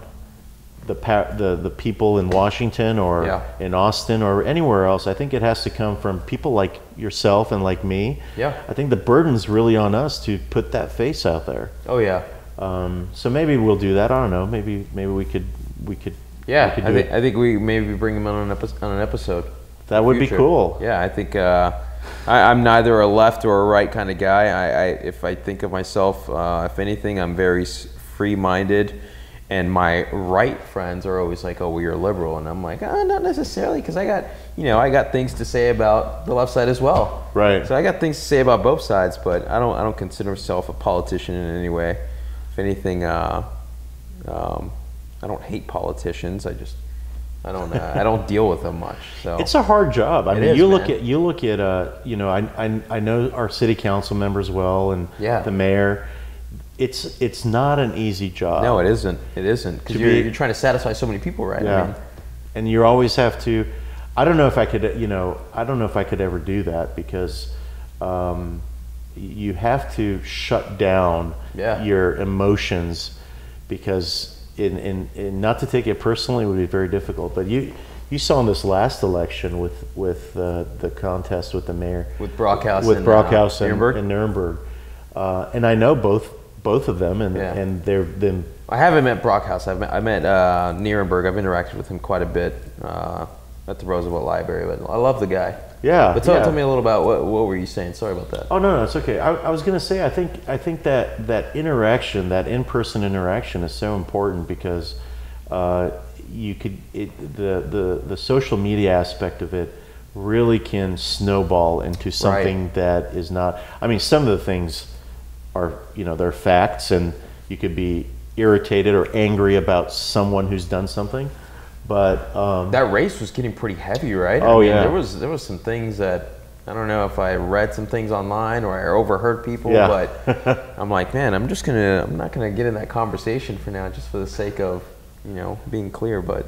the people in Washington or in Austin or anywhere else. I think it has to come from people like yourself and like me. I think the burden's really on us to put that face out there. Oh yeah. So maybe we'll do that. I don't know. Maybe we could. Yeah, I think we maybe bring him on an episode. That would be cool. Yeah, I think I'm neither a left or a right kind of guy. If I think of myself, if anything, I'm very free-minded, and my right friends are always like, "Oh, well, you're a liberal," and I'm like, not necessarily, because I got things to say about the left side as well. Right. So I got things to say about both sides, but I don't consider myself a politician in any way. If anything, I don't hate politicians. I don't deal with them much. So it's a hard job. I mean, you look at you know, I know our city council members well, and the mayor. It's not an easy job. No, it isn't. It isn't, because you're trying to satisfy so many people, right? Yeah. I mean, and you always have to. I don't know if I could. I don't know if I could ever do that, because you have to shut down your emotions, because in not to take it personally would be very difficult. But you saw in this last election with the contest with the mayor, with Brockhouse and Nuremberg, and I know both of them, and they've been. I haven't met Brockhouse. I met Nuremberg. I've interacted with him quite a bit at the Roosevelt Library, but I love the guy. Yeah. But tell me a little about what were you saying? Sorry about that. Oh no, it's okay. I was going to say I think that interaction, that in-person interaction, is so important, because the social media aspect of it really can snowball into something that is not. I mean, some of the things are, they're facts, and you could be irritated or angry about someone who's done something, but that race was getting pretty heavy, right? Oh, I mean, there was some things that, I don't know if I read some things online or I overheard people, but I'm like, man, I'm not gonna get in that conversation for now, just for the sake of being clear. But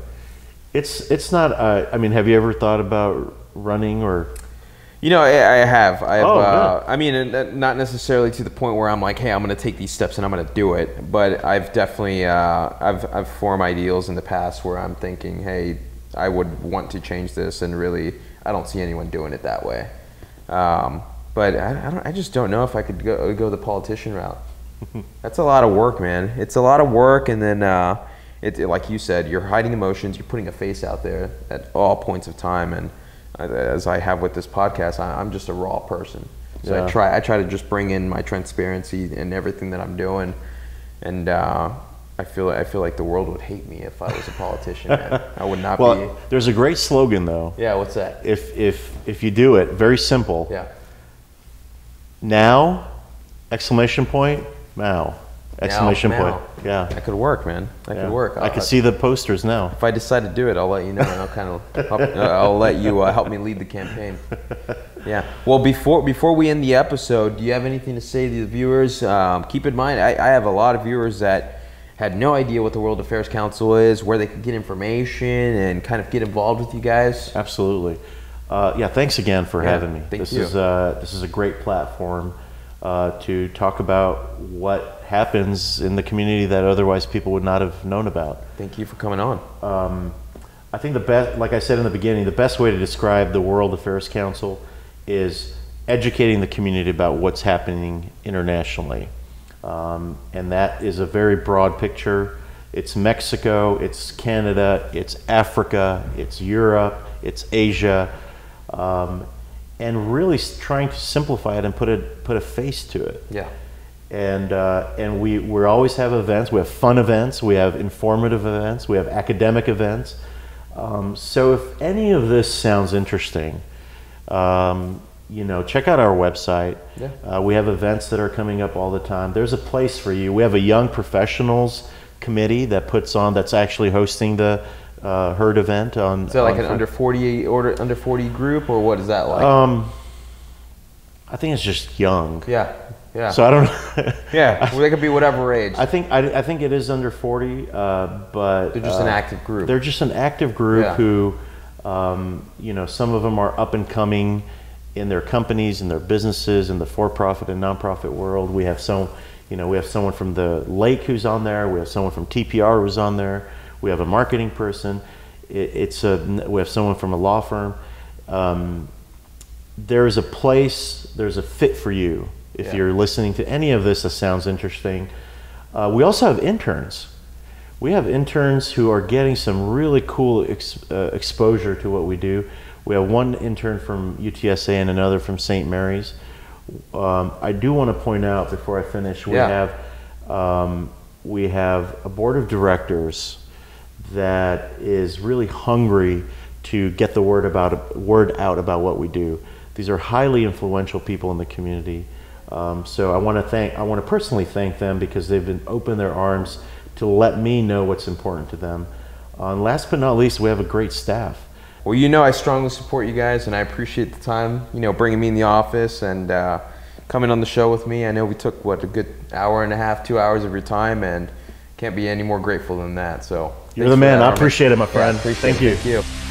it's not. I mean, have you ever thought about running or? I have. I mean, not necessarily to the point where I'm like, hey, I'm going to take these steps and I'm going to do it. But I've definitely, I've formed ideals in the past where I'm thinking, hey, I would want to change this, and really, I don't see anyone doing it that way. But I just don't know if I could go the politician route. That's a lot of work, man. It's a lot of work, and then like you said, you're hiding emotions. You're putting a face out there at all points of time, and as I have with this podcast, I'm just a raw person. So Yeah. I try to just bring in my transparency in everything that I'm doing, and I feel like the world would hate me if I was a politician. Man. I would not be. There's a great slogan though. Yeah, what's that? If you do it, very simple. Yeah. Now, exclamation point, Mao. Exclamation Now. point. Yeah. That could work, man. That could work. I can see the posters now. If I decide to do it, I'll let you know, and I'll let you help me lead the campaign. Yeah. Well, before we end the episode, do you have anything to say to the viewers? Keep in mind, I have a lot of viewers that had no idea what the World Affairs Council is, where they could get information, and kind of get involved with you guys. Absolutely. Yeah. Thanks again for having me. Thank this you. This is a great platform to talk about what happens in the community that otherwise people would not have known about. Thank you for coming on. I think the best, like I said in the beginning, the best way to describe the World Affairs Council is educating the community about what's happening internationally. And that is a very broad picture. It's Mexico, it's Canada, it's Africa, it's Europe, it's Asia, and really trying to simplify it and put a face to it. Yeah. And we always have events. We have fun events. We have informative events. We have academic events. So if any of this sounds interesting, check out our website. Yeah. We have events that are coming up all the time. There's a place for you. We have a young professionals committee that's actually hosting the herd event on. Is that like an under 40 group, or what is that like? I think it's just young. Yeah. Yeah. So I don't know. Yeah, well, they could be whatever age. I think it is under 40, but they're just an active group. They're just an active group who, some of them are up and coming in their companies and their businesses in the for-profit and nonprofit world. We have someone from the Lake who's on there. We have someone from TPR who's on there. We have a marketing person. We have someone from a law firm. There is a place. There's a fit for you. If you're listening to any of this that sounds interesting. We also have interns. We have interns who are getting some really cool exposure to what we do. We have one intern from UTSA and another from St. Mary's. I do want to point out before I finish, we have a board of directors that is really hungry to get the word out about what we do. These are highly influential people in the community. So I want to personally thank them because they've opened their arms to let me know what's important to them. And last but not least, we have a great staff. Well, I strongly support you guys, and I appreciate the time, bringing me in the office and coming on the show with me. I know we took, a good hour and a half, 2 hours of your time, and can't be any more grateful than that. So you're the man. I appreciate it, my friend. Yeah, Thank you. Thank you.